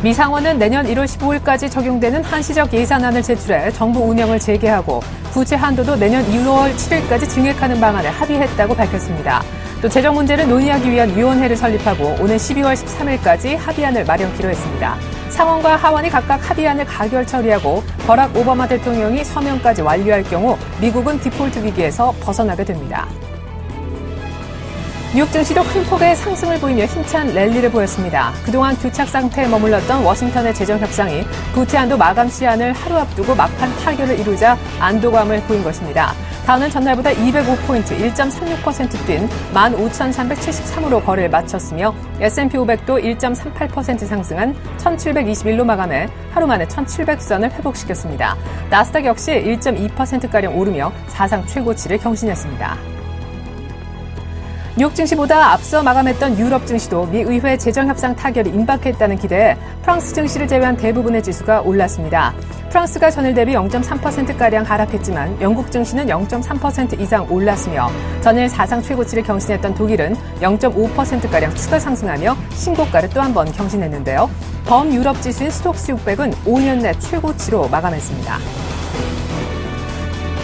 미 상원은 내년 1월 15일까지 적용되는 한시적 예산안을 제출해 정부 운영을 재개하고 부채 한도도 내년 2월 7일까지 증액하는 방안에 합의했다고 밝혔습니다. 또 재정 문제를 논의하기 위한 위원회를 설립하고 오는 12월 13일까지 합의안을 마련키로 했습니다. 상원과 하원이 각각 합의안을 가결 처리하고 버락 오바마 대통령이 서명까지 완료할 경우 미국은 디폴트 위기에서 벗어나게 됩니다. 뉴욕 증시도 큰 폭의 상승을 보이며 힘찬 랠리를 보였습니다. 그동안 교착 상태에 머물렀던 워싱턴의 재정 협상이 부채 한도 마감 시한을 하루 앞두고 막판 타결을 이루자 안도감을 보인 것입니다. 다우는 전날보다 205포인트 1.36% 뛴 15,373으로 거래를 마쳤으며 S&P 500도 1.38% 상승한 1,721로 마감해 하루 만에 1,700선을 회복시켰습니다. 나스닥 역시 1.2%가량 오르며 사상 최고치를 경신했습니다. 뉴욕 증시보다 앞서 마감했던 유럽 증시도 미 의회 재정 협상 타결이 임박했다는 기대에 프랑스 증시를 제외한 대부분의 지수가 올랐습니다. 프랑스가 전일 대비 0.3%가량 하락했지만 영국 증시는 0.3% 이상 올랐으며 전일 사상 최고치를 경신했던 독일은 0.5%가량 추가 상승하며 신고가를 또 한 번 경신했는데요. 범유럽 지수인 스톡스 600은 5년 내 최고치로 마감했습니다.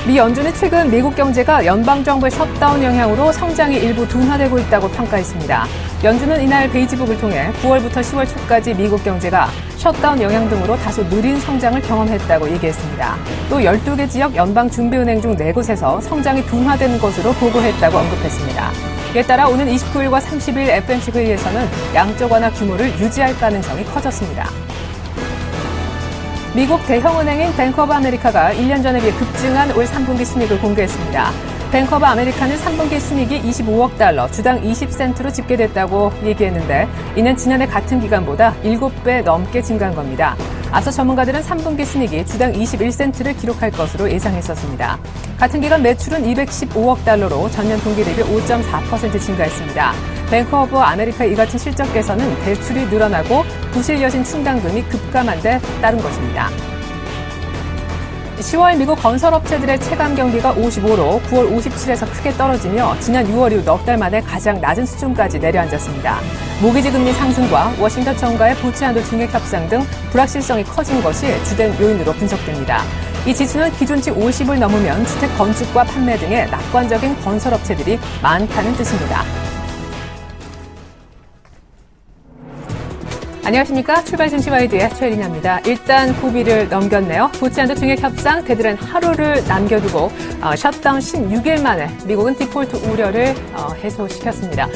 미 연준은 최근 미국 경제가 연방정부의 셧다운 영향으로 성장이 일부 둔화되고 있다고 평가했습니다. 연준은 이날 베이지북을 통해 9월부터 10월 초까지 미국 경제가 셧다운 영향 등으로 다소 느린 성장을 경험했다고 얘기했습니다. 또 12개 지역 연방준비은행 중 4곳에서 성장이 둔화된 것으로 보고했다고 언급했습니다. 이에 따라 오는 29일과 30일 FOMC 회의에서는 양적 완화 규모를 유지할 가능성이 커졌습니다. 미국 대형은행인 뱅크 오브 아메리카가 1년 전에 비해 급증한 올 3분기 순이익을 공개했습니다. 뱅크 오브 아메리카는 3분기 순이익이 25억 달러, 주당 20센트로 집계됐다고 얘기했는데 이는 지난해 같은 기간보다 7배 넘게 증가한 겁니다. 앞서 전문가들은 3분기 순이익이 주당 21센트를 기록할 것으로 예상했었습니다. 같은 기간 매출은 215억 달러로 전년 동기 대비 5.4% 증가했습니다. 뱅크 오브 아메리카의 이 같은 실적 개선은 대출이 늘어나고 부실 여신 충당금이 급감한 데 따른 것입니다. 10월 미국 건설업체들의 체감 경기가 55로 9월 57에서 크게 떨어지며 지난 6월 이후 넉 달 만에 가장 낮은 수준까지 내려앉았습니다. 모기지 금리 상승과 워싱턴 정가의 부채 한도 증액 협상 등 불확실성이 커진 것이 주된 요인으로 분석됩니다. 이 지수는 기준치 50을 넘으면 주택 건축과 판매 등의 낙관적인 건설업체들이 많다는 뜻입니다. 안녕하십니까. 출발 증시와이드의 최혜린입니다. 일단 고비를 넘겼네요. 부채 한도 증액 협상 데드라인 하루를 남겨두고 셧다운 16일 만에 미국은 디폴트 우려를 해소시켰습니다.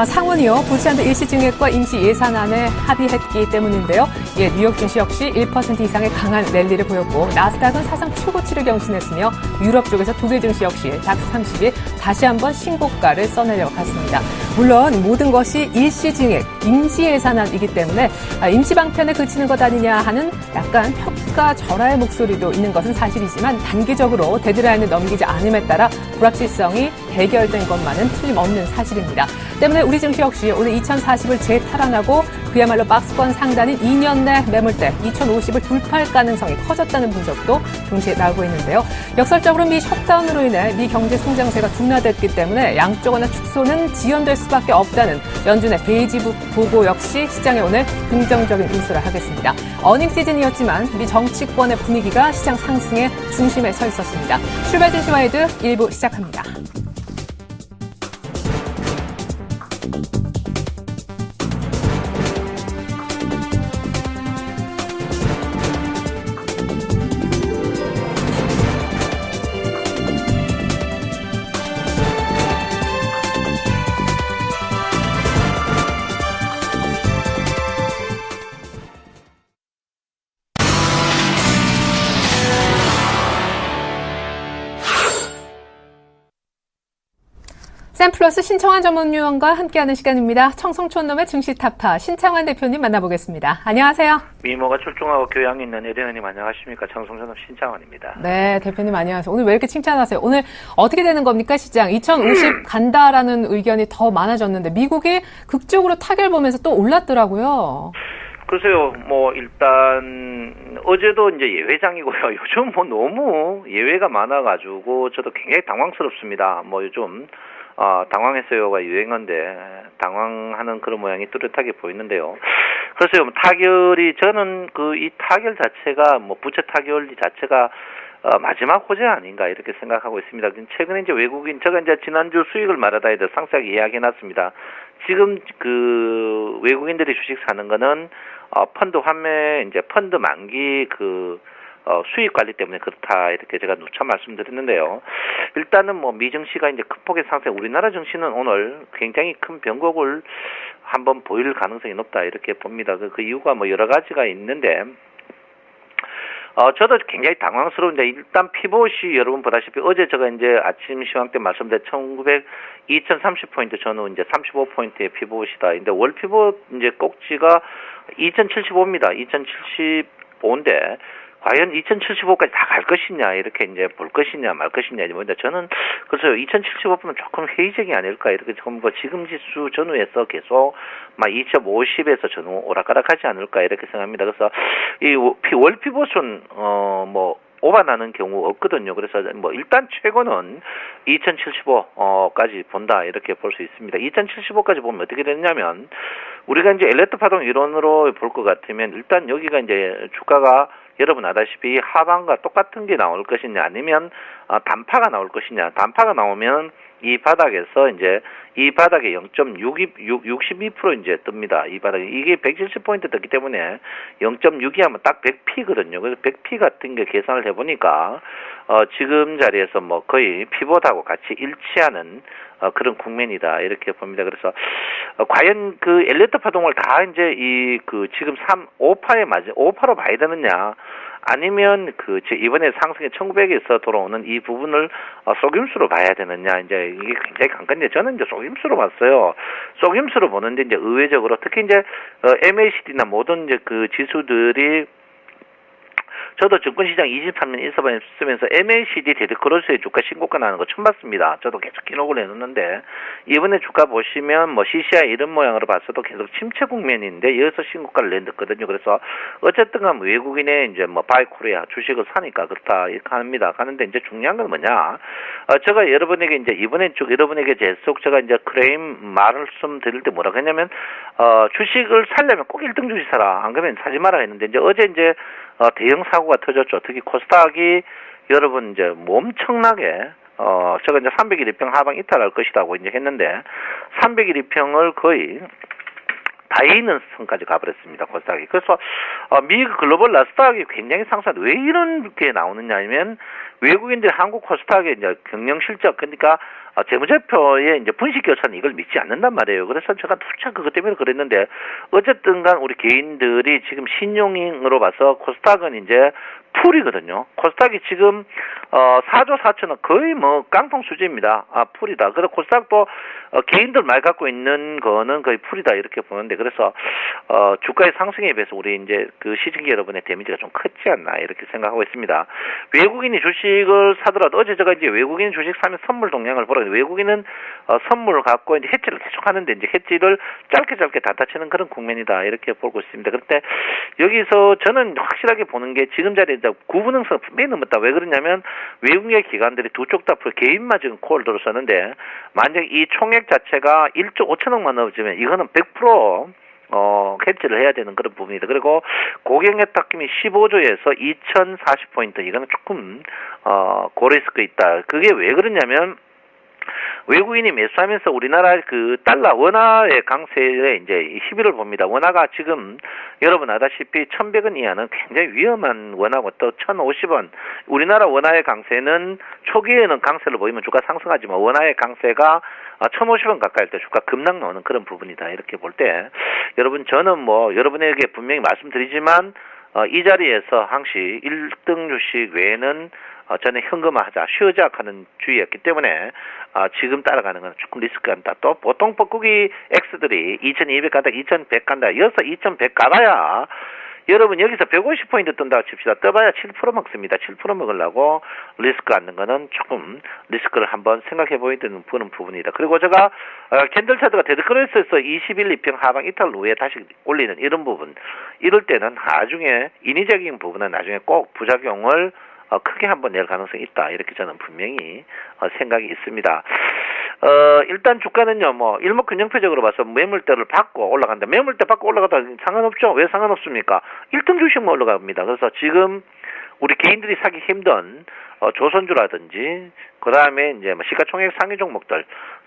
상원이요. 부채 한도 일시 증액과 임시 예산안에 합의했기 때문인데요. 예, 뉴욕 증시 역시 1% 이상의 강한 랠리를 보였고 나스닥은 사상 최고치를 경신했으며 유럽 쪽에서 독일 증시 역시 닥스 30이 다시 한번 신고가를 써내려 갔습니다. 물론 모든 것이 일시 증액, 임시 예산안이기 때문에 임시 방편에 그치는 것 아니냐 하는 약간 평가절하의 목소리도 있는 것은 사실이지만 단기적으로 데드라인을 넘기지 않음에 따라 불확실성이 해결된 것만은 틀림없는 사실입니다. 때문에 우리 증시 역시 오늘 2040을 재탈환하고 그야말로 박스권 상단인 2년 내 매물대 2050을 돌파할 가능성이 커졌다는 분석도 동시에 나오고 있는데요. 역설적으로 미 셧다운으로 인해 미 경제 성장세가 둔화됐기 때문에 양적 완화 축소는 지연될 수밖에 없다는 연준의 베이지북 보고 역시 시장에 오늘 긍정적인 인수를 하겠습니다. 어닝 시즌이었지만 미 정치권의 분위기가 시장 상승의 중심에 서 있었습니다. 출발 증시와이드 1부 시작합니다. 샘플러스 신청환 전문위원과 함께하는 시간입니다. 청송촌놈의 증시타파 신창환 대표님 만나보겠습니다. 안녕하세요. 미모가 출중하고 교양이 있는 예린님 안녕하십니까. 청송촌놈 신창환입니다. 네, 대표님 안녕하세요. 오늘 왜 이렇게 칭찬하세요? 오늘 어떻게 되는 겁니까 시장? 2050 간다라는 의견이 더 많아졌는데 미국이 극적으로 타결 보면서 또 올랐더라고요. 글쎄요, 일단, 어제도 이제 예외장이고요. 요즘 너무 예외가 많아가지고, 저도 굉장히 당황스럽습니다. 요즘, 당황했어요가 유행어인데, 당황하는 그런 모양이 뚜렷하게 보이는데요. 그래서 타결이 저는 이 타결 자체가 뭐 부채 타결 자체가 마지막 호재 아닌가 이렇게 생각하고 있습니다. 최근에 이제 외국인 제가 이제 지난주 수익을 말하다 해도 상세하게 이야기해놨습니다. 지금 그 외국인들이 주식 사는 거는 펀드 환매 이제 펀드 만기 수익 관리 때문에 그렇다 이렇게 제가 누차 말씀드렸는데요. 일단은 뭐 미증시가 이제 큰 폭의 상승, 우리나라 증시는 오늘 굉장히 큰 변곡을 한번 보일 가능성이 높다 이렇게 봅니다. 그 이유가 뭐 여러 가지가 있는데. 저도 굉장히 당황스러운데, 일단 피봇이 여러분 보다시피 어제 제가 이제 아침 시황 때 말씀드린 2030포인트 전후 이제 35포인트의 피봇이다. 근데 월 피봇 이제 꼭지가 2075입니다. 2075인데, 과연 2075까지 다 갈 것이냐, 이렇게 이제 볼 것이냐, 말 것이냐, 뭐인데, 저는, 그래서 2075보면 조금 회의적이 아닐까, 이렇게 지금 지수 전후에서 계속, 2050에서 전후 오락가락하지 않을까, 이렇게 생각합니다. 그래서, 월 피봇은, 오바나는 경우 없거든요. 그래서 일단 최고는 2075까지 본다 이렇게 볼 수 있습니다. 2075까지 보면 어떻게 되냐면 우리가 이제 엘리트 파동 이론으로 볼 것 같으면 일단 여기가 이제 주가가 여러분 아다시피 하방과 똑같은 게 나올 것이냐 아니면 단파가 나올 것이냐. 단파가 나오면 이 바닥에서 이제 이 바닥에 0.62% 이제 뜹니다. 이 바닥에 이게 170포인트 떴기 때문에 0.62 하면 딱 100P거든요. 그래서 100P 같은 게 계산을 해보니까 지금 자리에서 뭐 거의 피봇하고 같이 일치하는 그런 국면이다 이렇게 봅니다. 그래서 과연 그 엘리트 파동을 다 이제 지금 5파로 봐야 되느냐? 아니면 이번에 상승의 1900에서 돌아오는 이 부분을 속임수로 봐야 되느냐, 이제 이게 굉장히 관건인데, 저는 이제 속임수로 봤어요. 속임수로 보는데, 이제 의외적으로, 특히 이제, MACD나 모든 이제 그 지수들이 저도 증권시장 23년 있으면서 MACD 데드크로스의 주가 신고가 나는 거 처음 봤습니다. 저도 계속 기록을 해놓는데 이번에 주가 보시면 뭐 CCI 이런 모양으로 봤어도 계속 침체 국면인데 여기서 신고가를 냈거든요. 그래서 어쨌든간 외국인의 이제 뭐 바이코리아 주식을 사니까 그렇다 이렇게 합니다. 가는데 이제 중요한 건 뭐냐? 제가 여러분에게 이제 이번에 쭉 여러분에게 계속 제가 이제 크레임 말씀 드릴 때 뭐라고 했냐면 주식을 살려면 꼭 1등 주식 사라. 안 그러면 사지 마라 했는데 이제 어제 이제 대형 사고가 터졌죠. 특히 코스닥이 여러분 이제 엄청나게 제가 이제 300일 이평 하방 이탈할 것이라고 이제 했는데 300일 이평을 거의 다 있는 선까지 가버렸습니다. 코스닥이. 그래서 미국 글로벌 나스닥이 굉장히 상승. 왜 이런 게 나오느냐 하면 외국인들이 한국 코스닥의 이제 경영 실적, 그러니까 재무제표에 이제 분식 결산은 이걸 믿지 않는단 말이에요. 그래서 제가 투자 그것 때문에 그랬는데 어쨌든 간 우리 개인들이 지금 신용으로 봐서 코스닥은 이제 풀이거든요. 코스닥이 지금 4조 4천원 거의 뭐 깡통 수준입니다. 풀이다. 그래서 코스닥도 개인들 말 갖고 있는 거는 거의 풀이다 이렇게 보는데, 그래서 주가의 상승에 비해서 우리 이제 그 시중계 여러분의 데미지가 좀 크지 않나 이렇게 생각하고 있습니다. 외국인이 주식을 사더라도 어제 제가 이제 외국인 주식 사면 선물 동향을 보러 외국인은 선물을 갖고 이제 해지를 계속 하는데 이제 해지를 짧게 닫아치는 그런 국면이다 이렇게 보고 있습니다. 그런데 여기서 저는 확실하게 보는 게 지금 자리에 9분응성 분명히 넘었다. 왜 그러냐면 외국계 기관들이 두 쪽 다 개인만 지금 콜 들어서는데 만약 이 총액 자체가 1조 5천억만 넘어지면 이거는 100% 해지를 해야 되는 그런 부분이다. 그리고 고경의 탁김이 15조에서 2040포인트 이거는 조금 고리스크 있다. 그게 왜 그러냐면 외국인이 매수하면서 우리나라 그 달러 원화의 강세에 이제 시비를 봅니다. 원화가 지금 여러분 아다시피 1,100원 이하는 굉장히 위험한 원화고 또 1,050원. 우리나라 원화의 강세는 초기에는 강세를 보이면 주가 상승하지만 원화의 강세가 1,050원 가까이 할 때 주가 급락 나오는 그런 부분이다. 이렇게 볼 때 여러분 저는 뭐 여러분에게 분명히 말씀드리지만 이 자리에서 항시 1등 주식 외에는 저는 현금화하자, 쉬어자하는 주의였기 때문에 지금 따라가는 건 조금 리스크가 있다. 또 보통 뻐꾸기 X들이 2200 간다, 2100 간다. 여기서 2100 가봐야 여러분 여기서 150포인트 뜬다고 칩시다. 떠봐야 7% 먹습니다. 7% 먹으려고 리스크 갖는 거는 조금 리스크를 한번 생각해 보이는 그런 부분이다. 그리고 제가 캔들 차트가 데드크로스에서 21 이평 하방 이탈 후에 다시 올리는 이런 부분, 이럴 때는 나중에 인위적인 부분은 나중에 꼭 부작용을 크게 한번 낼 가능성이 있다. 이렇게 저는 분명히 생각이 있습니다. 일단 주가는요, 뭐, 일목균형표적으로 봐서 매물대를 받고 올라간다. 매물대 받고 올라가다 상관없죠? 왜 상관없습니까? 1등 주식만 올라갑니다. 그래서 지금 우리 개인들이 사기 힘든, 조선주라든지, 그 다음에 이제 뭐 시가총액 상위 종목들,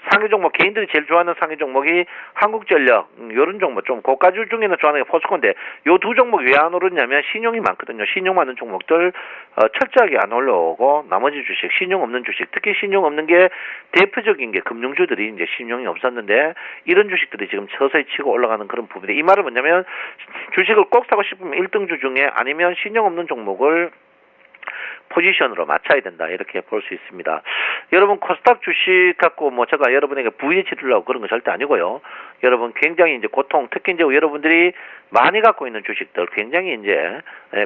상위 종목, 개인들이 제일 좋아하는 상위 종목이 한국전력, 요런 종목, 좀 고가주 중에는 좋아하는 게 포스코인데, 요 두 종목 왜 안 오르냐면 신용이 많거든요. 신용 많은 종목들, 철저하게 안 올라오고, 나머지 주식, 신용 없는 주식, 특히 신용 없는 게 대표적인 게 금융주들이 이제 신용이 없었는데, 이런 주식들이 지금 서서히 치고 올라가는 그런 부분이, 이 말은 뭐냐면, 주식을 꼭 사고 싶으면 1등주 중에 아니면 신용 없는 종목을 포지션으로 맞춰야 된다 이렇게 볼 수 있습니다. 여러분 코스닥 주식 갖고 뭐 제가 여러분에게 부위치 주려고 그런 거 절대 아니고요. 여러분 굉장히 이제 고통, 특히 이제 여러분들이 많이 갖고 있는 주식들 굉장히 이제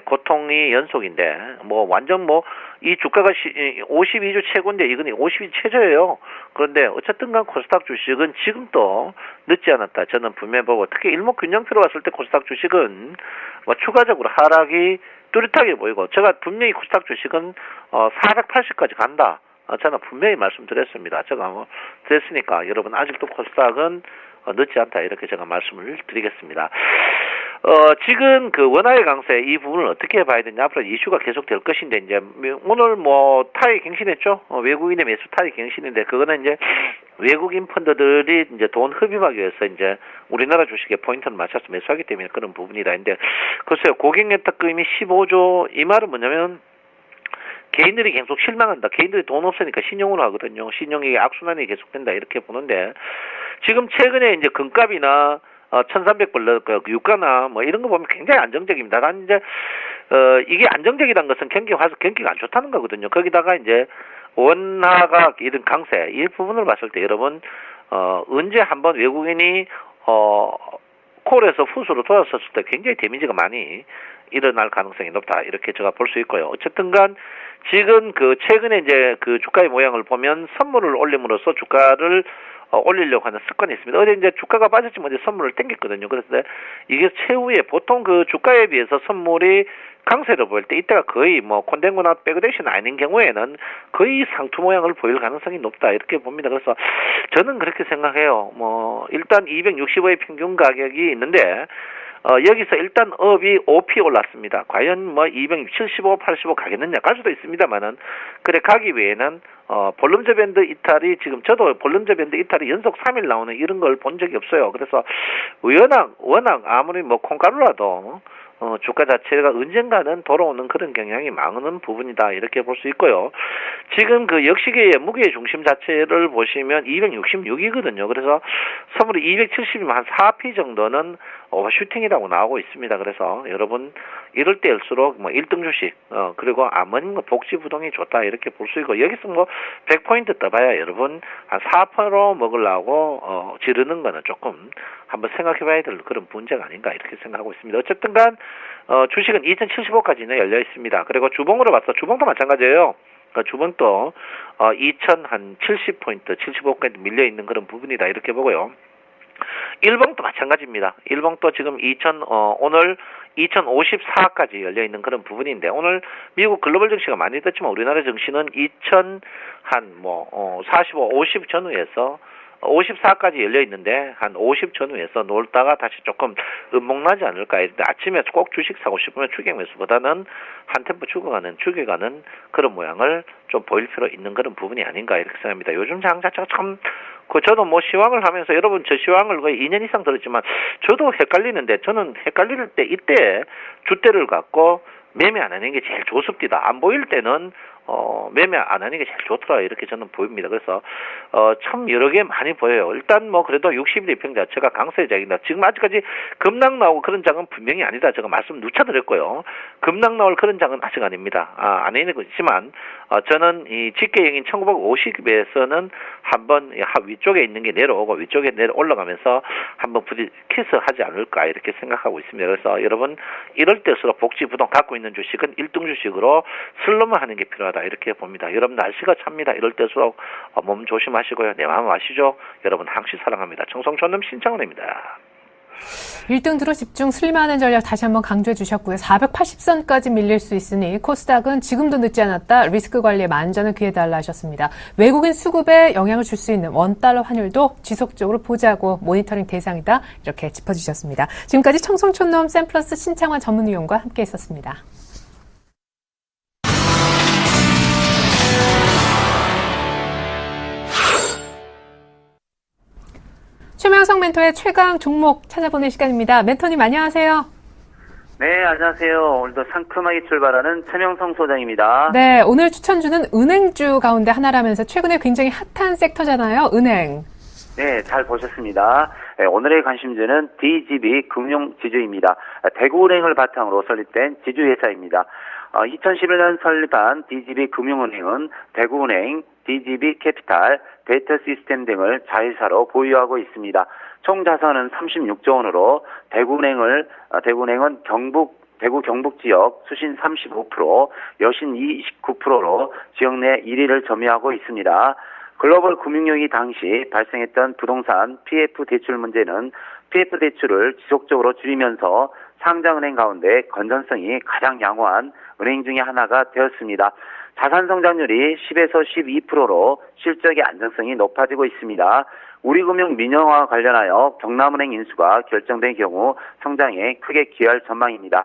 고통이 연속인데 뭐 완전 뭐 이 주가가 52주 최고인데 이건 52주 최저예요. 그런데 어쨌든 간 코스닥 주식은 지금도 늦지 않았다. 저는 분명히 보고 특히 일목균형표로 봤을 때 코스닥 주식은 뭐 추가적으로 하락이 뚜렷하게 보이고 제가 분명히 코스닥 주식은 480까지 간다. 저는 분명히 말씀드렸습니다. 제가 뭐 드렸으니까 여러분 아직도 코스닥은 늦지 않다 이렇게 제가 말씀을 드리겠습니다. 지금 그 원화의 강세 이 부분을 어떻게 봐야 되냐 앞으로 이슈가 계속 될 것인데 이제 오늘 뭐 타이 갱신했죠. 외국인의 매수 타이 갱신인데 그거는 이제 외국인 펀드들이 이제 돈 흡입하기 위해서 이제 우리나라 주식에 포인트를 맞춰서 매수하기 때문에 그런 부분이다. 근데 글쎄요 고객 혜택금이 15조 이 말은 뭐냐면 개인들이 계속 실망한다. 개인들이 돈 없으니까 신용으로 하거든요. 신용이 악순환이 계속된다 이렇게 보는데 지금 최근에 이제 금값이나 1,300불 유가나 뭐 이런 거 보면 굉장히 안정적입니다. 단 이제 이게 안정적이라는 것은 경기가 안 좋다는 거거든요. 거기다가 이제 원화가 이런 강세 이 부분을 봤을 때 여러분 언제 한번 외국인이 콜에서 푸스로 돌아섰을 때 굉장히 데미지가 많이 일어날 가능성이 높다 이렇게 제가 볼 수 있고요. 어쨌든간 지금 그 최근에 이제 그 주가의 모양을 보면 선물을 올림으로써 주가를 올리려고 하는 습관이 있습니다. 어제 이제 주가가 빠졌지만 어제 선물을 땡겼거든요. 그래서 이게 최후에 보통 그 주가에 비해서 선물이 강세를 보일 때 이때가 거의 뭐 콘덴거나 백그레이션 아닌 경우에는 거의 상투 모양을 보일 가능성이 높다 이렇게 봅니다. 그래서 저는 그렇게 생각해요. 뭐 일단 265의 평균 가격이 있는데 여기서 일단 업이 OP 올랐습니다. 과연 뭐 275, 85 가겠느냐? 갈 수도 있습니다만은, 그래, 가기 외에는, 볼륨저 밴드 이탈이 지금 저도 볼륨저 밴드 이탈이 연속 3일 나오는 이런 걸 본 적이 없어요. 그래서 워낙 아무리 뭐 콩가루라도, 주가 자체가 언젠가는 돌아오는 그런 경향이 많은 부분이다. 이렇게 볼 수 있고요. 지금 그 역시계의 무게 중심 자체를 보시면 266이거든요. 그래서 선물이 270이면 한 4P 정도는 오버슈팅이라고 나오고 있습니다. 그래서 여러분 이럴 때일수록 뭐 1등 주식 그리고 아무튼 복지 부동이 좋다 이렇게 볼 수 있고 여기서 뭐 100포인트 떠봐야 여러분 한 4%로 먹으려고 지르는 거는 조금 한번 생각해 봐야 될 그런 문제가 아닌가 이렇게 생각하고 있습니다. 어쨌든간 주식은 2075까지는 열려 있습니다. 그리고 주봉으로 봐서 주봉도 마찬가지예요. 주봉도 2070포인트, 75포인트 밀려 있는 그런 부분이다 이렇게 보고요. 일봉도 마찬가지입니다. 일봉도 지금 오늘 2054까지 열려 있는 그런 부분인데 오늘 미국 글로벌 증시가 많이 떴지만 우리나라 증시는 45, 50 전후에서 54까지 열려 있는데 한 50 전후에서 놀다가 다시 조금 음목나지 않을까. 아침에 꼭 주식 사고 싶으면 추격 매수보다는 한 템포 죽어가는 그런 모양을 좀 보일 필요 있는 그런 부분이 아닌가 이렇게 생각합니다. 요즘 장 자체가 참 저도 뭐 시황을 하면서 여러분 저 시황을 거의 2년 이상 들었지만 저도 헷갈리는데 저는 헷갈릴 때 이때 주대를 갖고 매매 안 하는 게 제일 좋습니다. 안 보일 때는 매매 안 하는 게 제일 좋더라 이렇게 저는 보입니다. 그래서 참 여러 개 많이 보여요. 일단 뭐 그래도 60일 이평 자체가 강세장이다. 지금 아직까지 급락 나오고 그런 장은 분명히 아니다. 제가 말씀 누차 드렸고요. 급락 나올 그런 장은 아직 아닙니다. 안 있는 거지만 저는 이 직계형인 1950에서는 한번 위쪽에 있는 게 내려오고 위쪽에 올라가면서 한번 부딪 키스하지 않을까 이렇게 생각하고 있습니다. 그래서 여러분 이럴 때일수록 복지 부동 갖고 있는 주식은 1등 주식으로 슬럼을 하는 게 필요하다 이렇게 봅니다. 여러분 날씨가 찹니다. 이럴 때일수록 몸 조심하시고요. 내 마음 아시죠? 여러분 항시 사랑합니다. 청송촌놈 신창원입니다. 1등 들어 집중 슬림하는 전략 다시 한번 강조해 주셨고요. 480선까지 밀릴 수 있으니 코스닥은 지금도 늦지 않았다. 리스크 관리에 만전을 기해달라 하셨습니다. 외국인 수급에 영향을 줄 수 있는 원달러 환율도 지속적으로 보자고 모니터링 대상이다. 이렇게 짚어주셨습니다. 지금까지 청송촌놈 샘플러스 신창환 전문위원과 함께 했었습니다. 최명성 멘토의 최강 종목 찾아보는 시간입니다. 멘토님 안녕하세요. 네, 안녕하세요. 오늘도 상큼하게 출발하는 최명성 소장입니다. 네, 오늘 추천주는 은행주 가운데 하나라면서 최근에 굉장히 핫한 섹터잖아요. 은행. 네, 잘 보셨습니다. 네, 오늘의 관심주는 DGB 금융지주입니다. 대구은행을 바탕으로 설립된 지주회사입니다. 2011년 설립한 DGB 금융은행은 대구은행, DGB 캐피탈, 데이터 시스템 등을 자회사로 보유하고 있습니다. 총 자산은 36조 원으로 대구은행은 대구 경북 지역 수신 35%, 여신 29%로 지역 내 1위를 점유하고 있습니다. 글로벌 금융위기 당시 발생했던 부동산 PF 대출 문제는 PF 대출을 지속적으로 줄이면서 상장은행 가운데 건전성이 가장 양호한 은행 중에 하나가 되었습니다. 자산 성장률이 10에서 12%로 실적의 안정성이 높아지고 있습니다. 우리금융 민영화와 관련하여 경남은행 인수가 결정된 경우 성장에 크게 기여할 전망입니다.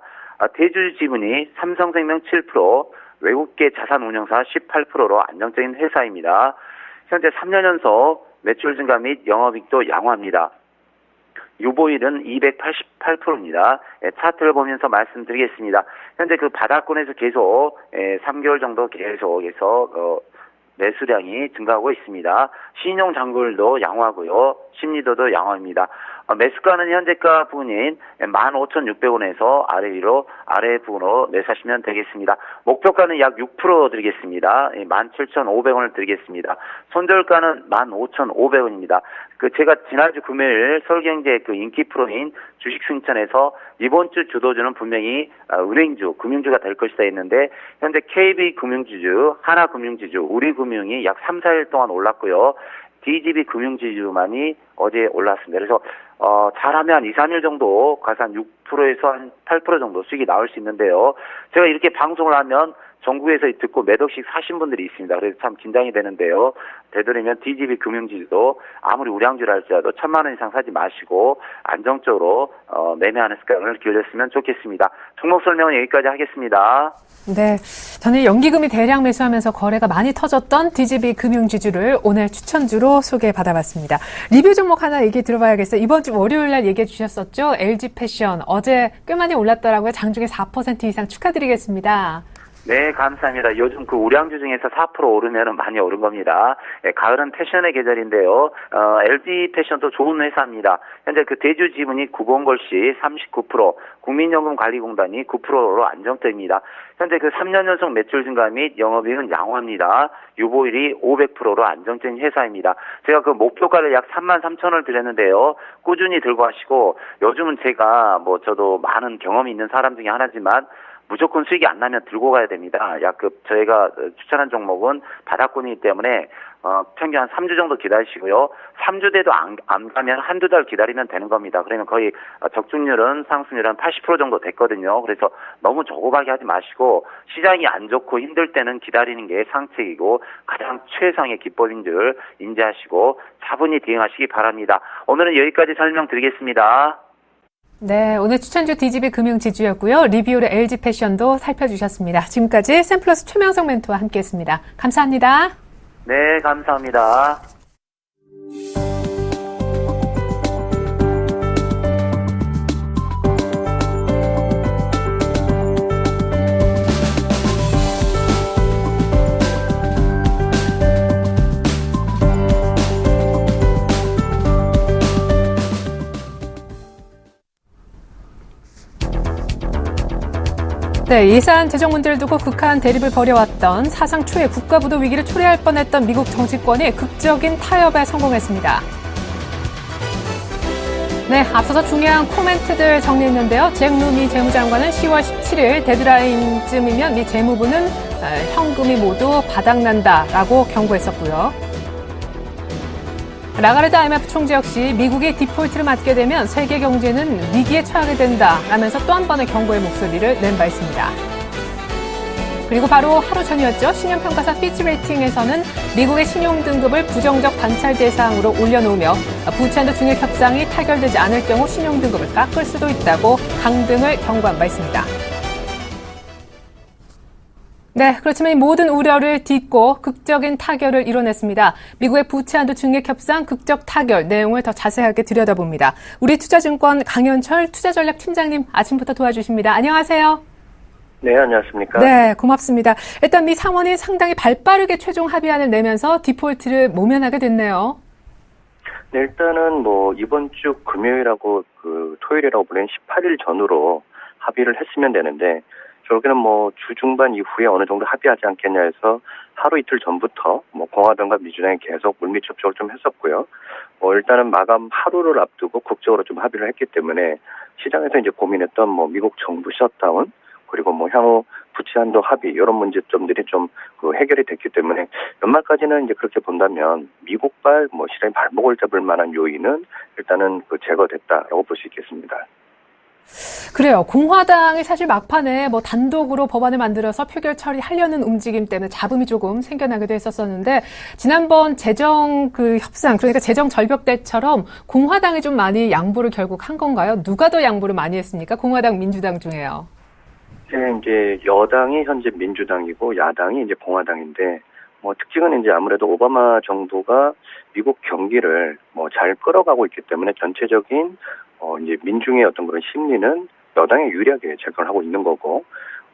대주주 지분이 삼성생명 7%, 외국계 자산운용사 18%로 안정적인 회사입니다. 현재 3년 연속 매출 증가 및 영업이익도 양호합니다. 유보율은 288%입니다. 차트를 보면서 말씀드리겠습니다. 현재 그 바닥권에서 계속 3개월 정도 계속해서 매수량이 증가하고 있습니다. 신용 잔고율도 양호하고요. 심리도도 양호합니다. 매수가는 현재가 부분인 15,600원에서 아래 부분으로 매수하시면 되겠습니다. 목표가는 약 6% 드리겠습니다. 17,500원을 드리겠습니다. 손절가는 15,500원입니다. 제가 지난주 금요일 서울경제 인기 프로인 주식승천에서 이번 주 주도주는 분명히 은행주, 금융주가 될 것이다 했는데 현재 KB금융지주, 하나금융지주, 우리금융이 약 3, 4일 동안 올랐고요. DGB 금융지주만이 어제 올랐습니다. 그래서 잘하면 한 2, 3일 정도 가서 한 6%에서 한 8% 정도 수익이 나올 수 있는데요. 제가 이렇게 방송을 하면 전국에서 듣고 몇 억씩 사신 분들이 있습니다. 그래서 참 긴장이 되는데요. 되도록이면 DGB 금융지주도 아무리 우량주라 할지라도 1,000만 원 이상 사지 마시고 안정적으로 매매하는 습관을 기울였으면 좋겠습니다. 종목 설명은 여기까지 하겠습니다. 네, 저는 연기금이 대량 매수하면서 거래가 많이 터졌던 DGB 금융지주를 오늘 추천주로 소개받아봤습니다. 리뷰 종목 하나 얘기 들어봐야겠어요. 이번 주 월요일 날 얘기해 주셨었죠. LG패션 어제 꽤 많이 올랐더라고요. 장중에 4% 이상 축하드리겠습니다. 네, 감사합니다. 요즘 우량주 중에서 4% 오르면 많이 오른 겁니다. 가을은 패션의 계절인데요. LG 패션도 좋은 회사입니다. 현재 대주 지분이 구본걸씨 39%, 국민연금관리공단이 9%로 안정적입니다. 현재 3년 연속 매출 증가 및 영업이익은 양호합니다. 유보율이 500%로 안정적인 회사입니다. 제가 목표가를 약 33,000원을 드렸는데요. 꾸준히 들고 하시고 요즘은 제가 저도 많은 경험이 있는 사람 중에 하나지만 무조건 수익이 안 나면 들고 가야 됩니다. 저희가 추천한 종목은 바닥권이기 때문에 평균 한 3주 정도 기다리시고요. 3주 돼도 안 가면 한두 달 기다리면 되는 겁니다. 그러면 거의 적중률은 상승률 한 80% 정도 됐거든요. 그래서 너무 조급하게 하지 마시고 시장이 안 좋고 힘들 때는 기다리는 게 상책이고 가장 최상의 기법인 줄 인지하시고 차분히 대응하시기 바랍니다. 오늘은 여기까지 설명드리겠습니다. 네, 오늘 추천주 DGB 금융지주였고요. 리뷰로 LG패션도 살펴주셨습니다. 지금까지 샘플러스 최명성 멘토와 함께했습니다. 감사합니다. 네, 감사합니다. 네, 예산 재정 문제를 두고 극한 대립을 벌여왔던 사상 초의 국가부도 위기를 초래할 뻔했던 미국 정치권이 극적인 타협에 성공했습니다. 네, 앞서서 중요한 코멘트들 정리했는데요. 잭 루미 재무장관은 10월 17일 데드라인쯤이면 미 재무부는 현금이 모두 바닥난다라고 경고했었고요. 라가르드 IMF 총재 역시 미국이 디폴트를 맞게 되면 세계 경제는 위기에 처하게 된다라면서 또 한 번의 경고의 목소리를 낸 바 있습니다. 그리고 바로 하루 전이었죠. 신용평가사 피치 레이팅에서는 미국의 신용 등급을 부정적 관찰 대상으로 올려놓으며 부채한도 증액 협상이 타결되지 않을 경우 신용 등급을 깎을 수도 있다고 강등을 경고한 바 있습니다. 네, 그렇지만 이 모든 우려를 딛고 극적인 타결을 이뤄냈습니다. 미국의 부채한도 증액 협상 극적 타결 내용을 더 자세하게 들여다봅니다. 우리 투자증권 강현철 투자전략팀장님 아침부터 도와주십니다. 안녕하세요. 네, 안녕하십니까. 네, 고맙습니다. 일단 미 상원이 상당히 발빠르게 최종 합의안을 내면서 디폴트를 모면하게 됐네요. 네, 일단은 이번 주 금요일하고 토요일이라고 보낸 18일 전으로 합의를 했으면 되는데, 결국에는 주 중반 이후에 어느 정도 합의하지 않겠냐 해서 하루 이틀 전부터 공화당과 민주당이 계속 물밑 접촉을 좀 했었고요. 일단은 마감 하루를 앞두고 국적으로 좀 합의를 했기 때문에 시장에서 이제 고민했던 미국 정부 셧다운, 그리고 향후 부채 한도 합의 이런 문제점들이 좀 해결이 됐기 때문에 연말까지는 이제 그렇게 본다면 미국발 시장이 발목을 잡을 만한 요인은 일단은 제거됐다라고 볼 수 있겠습니다. 그래요. 공화당이 사실 막판에 단독으로 법안을 만들어서 표결 처리하려는 움직임 때문에 잡음이 조금 생겨나기도 했었는데 지난번 재정 협상, 그러니까 재정 절벽 때처럼 공화당이 좀 많이 양보를 결국 한 건가요? 누가 더 양보를 많이 했습니까? 공화당, 민주당 중에요. 네, 이제 여당이 현재 민주당이고 야당이 이제 공화당인데 특징은 이제 아무래도 오바마 정부가 미국 경기를 잘 끌어가고 있기 때문에 전체적인 이제 민중의 어떤 그런 심리는 여당에 유리하게 작용을 하고 있는 거고,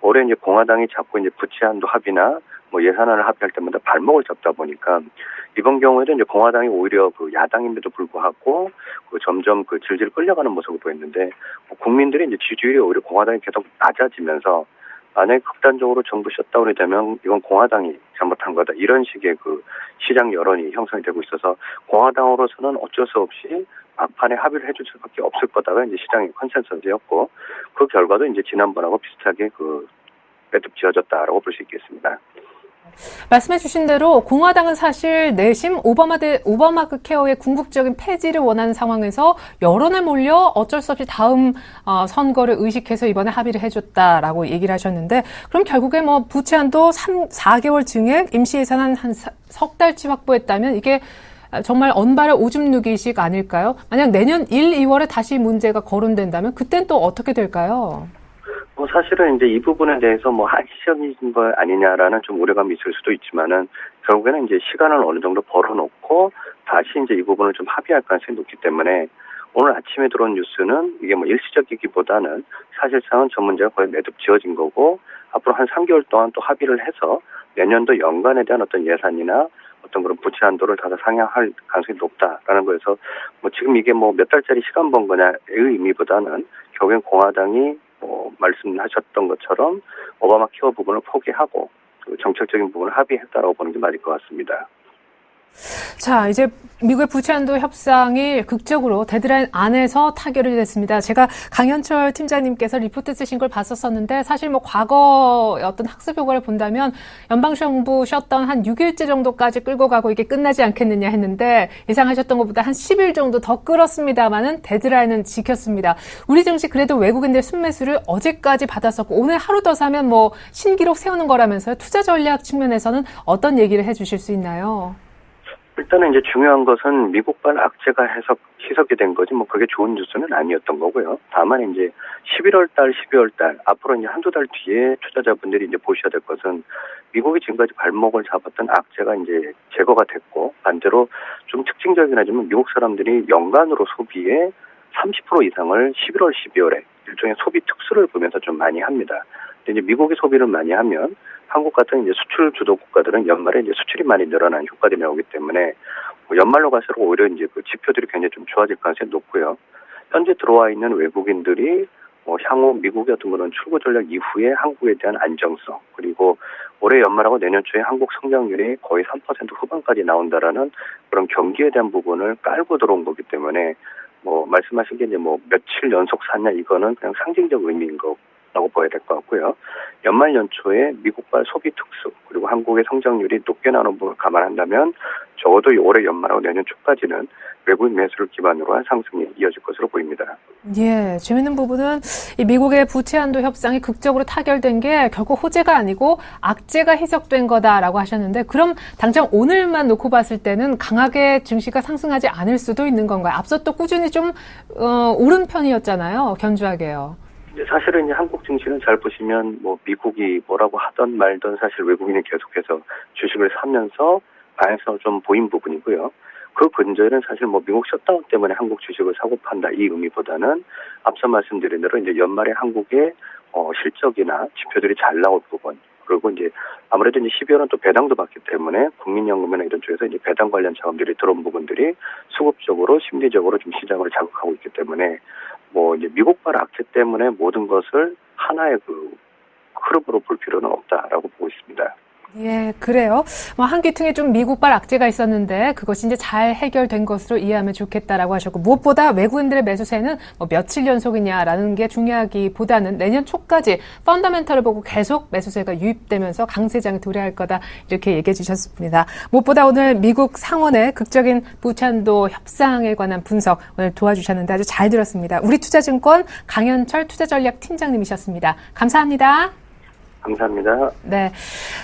올해 이제 공화당이 자꾸 이제 부채 한도 합의나 예산안을 합의할 때마다 발목을 잡다 보니까 이번 경우에도 이제 공화당이 오히려 야당임에도 불구하고 점점 질질 끌려가는 모습을 보였는데, 국민들이 이제 지지율이 오히려 공화당이 계속 낮아지면서 만약에 극단적으로 정부 셧다운이 되면 이건 공화당이 잘못한 거다, 이런 식의 시장 여론이 형성이 되고 있어서 공화당으로서는 어쩔 수 없이 막판에 합의를 해줄 수밖에 없을 거다가 이제 시장의 컨센서스였고, 그 결과도 이제 지난번하고 비슷하게 매듭 지어졌다라고 볼 수 있겠습니다. 말씀해 주신 대로 공화당은 사실 내심 오바마 케어의 궁극적인 폐지를 원하는 상황에서 여론에 몰려 어쩔 수 없이 다음 선거를 의식해서 이번에 합의를 해줬다라고 얘기를 하셨는데, 그럼 결국에 부채 한도 4개월 증액, 임시 예산안 한 석 달치 확보했다면 이게 정말 언발의 오줌 누기식 아닐까요? 만약 내년 1, 2월에 다시 문제가 거론된다면 그땐 또 어떻게 될까요? 사실은 이제 이 부분에 대해서 한시적인 거 아니냐라는 좀 우려감이 있을 수도 있지만은 결국에는 이제 시간을 어느 정도 벌어놓고 다시 이제 이 부분을 좀 합의할 가능성이 높기 때문에 오늘 아침에 들어온 뉴스는 이게 일시적이기보다는 사실상은 저 문제가 거의 매듭 지어진 거고, 앞으로 한 3개월 동안 또 합의를 해서 내년도 연간에 대한 어떤 예산이나 어떤 그런 부채 한도를 다 상향할 가능성이 높다라는 거에서 지금 이게 몇 달짜리 시간 번 거냐의 의미보다는 결국엔 공화당이 말씀하셨던 것처럼 오바마 케어 부분을 포기하고 정책적인 부분을 합의했다라고 보는 게 맞을 것 같습니다. 자, 이제 미국의 부채 한도 협상이 극적으로 데드라인 안에서 타결이 됐습니다. 제가 강현철 팀장님께서 리포트 쓰신 걸 봤었는데 사실 과거 어떤 학습 효과를 본다면 연방정부 셧다운 한 6일째 정도까지 끌고 가고 이게 끝나지 않겠느냐 했는데 예상하셨던 것보다 한 10일 정도 더 끌었습니다만은 데드라인은 지켰습니다. 우리 증시 그래도 외국인들 순매수를 어제까지 받았었고 오늘 하루 더 사면 신기록 세우는 거라면서요. 투자 전략 측면에서는 어떤 얘기를 해주실 수 있나요? 일단은 이제 중요한 것은 미국발 악재가 희석이 된 거지 그게 좋은 뉴스는 아니었던 거고요. 다만 이제 11월 달, 12월 달 앞으로 이제 한두 달 뒤에 투자자분들이 이제 보셔야 될 것은 미국이 지금까지 발목을 잡았던 악재가 이제 제거가 됐고, 반대로 좀 특징적이긴 하지만 미국 사람들이 연간으로 소비의 30% 이상을 11월, 12월에 일종의 소비 특수를 보면서 좀 많이 합니다. 근데 이제 미국이 소비를 많이 하면 한국 같은 이제 수출 주도 국가들은 연말에 이제 수출이 많이 늘어나는 효과들이 나오기 때문에 연말로 갈수록 오히려 이제 지표들이 굉장히 좀 좋아질 가능성이 높고요. 현재 들어와 있는 외국인들이 향후 미국의 어떤 그런 출구 전략 이후에 한국에 대한 안정성, 그리고 올해 연말하고 내년 초에 한국 성장률이 거의 3% 후반까지 나온다라는 그런 경기에 대한 부분을 깔고 들어온 거기 때문에 말씀하신 게 이제 며칠 연속 샀냐, 이거는 그냥 상징적 의미인 라고 봐야 될 것 같고요. 연말 연초에 미국발 소비 특수 그리고 한국의 성장률이 높게 나오는 부분을 감안한다면 적어도 올해 연말하고 내년 초까지는 외국인 매수를 기반으로 한 상승이 이어질 것으로 보입니다. 예, 재밌는 부분은 이 미국의 부채 한도 협상이 극적으로 타결된 게 결국 호재가 아니고 악재가 해석된 거다라고 하셨는데 그럼 당장 오늘만 놓고 봤을 때는 강하게 증시가 상승하지 않을 수도 있는 건가요? 앞서 또 꾸준히 좀 오른 편이었잖아요. 견주하게요. 사실은 이제 한국 증시는 잘 보시면 뭐 미국이 뭐라고 하던 말던 사실 외국인이 계속해서 주식을 사면서 방향성을 좀 보인 부분이고요. 그 근저에는 사실 뭐 미국 셧다운 때문에 한국 주식을 사고 판다 이 의미보다는 앞서 말씀드린 대로 이제 연말에 한국의 실적이나 지표들이 잘 나올 부분 그리고 이제 아무래도 이제 12월은 또 배당도 받기 때문에 국민연금이나 이런 쪽에서 이제 배당 관련 자금들이 들어온 부분들이 수급적으로 심리적으로 좀 시장을 자극하고 있기 때문에 뭐 이제 미국발 악재 때문에 모든 것을 하나의 그 흐름으로 볼 필요는 없다라고 보고 있습니다. 예, 그래요. 뭐 한기퉁에 좀 미국발 악재가 있었는데 그것이 이제 잘 해결된 것으로 이해하면 좋겠다라고 하셨고 무엇보다 외국인들의 매수세는 뭐 며칠 연속이냐라는 게 중요하기보다는 내년 초까지 펀더멘털을 보고 계속 매수세가 유입되면서 강세장이 도래할 거다 이렇게 얘기해 주셨습니다. 무엇보다 오늘 미국 상원의 극적인 부채 한도 협상에 관한 분석 오늘 도와주셨는데 아주 잘 들었습니다. 우리투자증권 강현철 투자전략 팀장님이셨습니다. 감사합니다. 감사합니다. 네.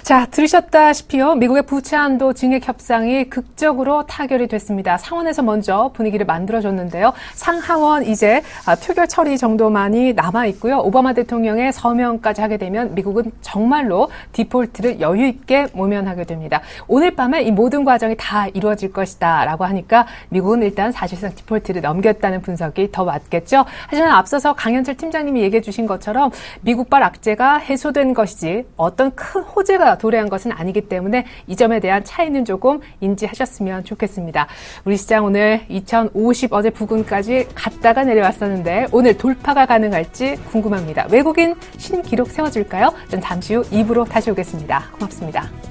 자, 들으셨다시피요. 미국의 부채 한도 증액 협상이 극적으로 타결이 됐습니다. 상원에서 먼저 분위기를 만들어줬는데요. 상하원 이제 표결 처리 정도만이 남아있고요. 오바마 대통령의 서명까지 하게 되면 미국은 정말로 디폴트를 여유 있게 모면하게 됩니다. 오늘 밤에 이 모든 과정이 다 이루어질 것이다 라고 하니까 미국은 일단 사실상 디폴트를 넘겼다는 분석이 더 맞겠죠. 하지만 앞서서 강현철 팀장님이 얘기해 주신 것처럼 미국발 악재가 해소된 것이 어떤 큰 호재가 도래한 것은 아니기 때문에 이 점에 대한 차이는 조금 인지하셨으면 좋겠습니다. 우리 시장 오늘 2050 어제 부근까지 갔다가 내려왔었는데 오늘 돌파가 가능할지 궁금합니다. 외국인 신기록 세워줄까요? 전 잠시 후 2부로 다시 오겠습니다. 고맙습니다.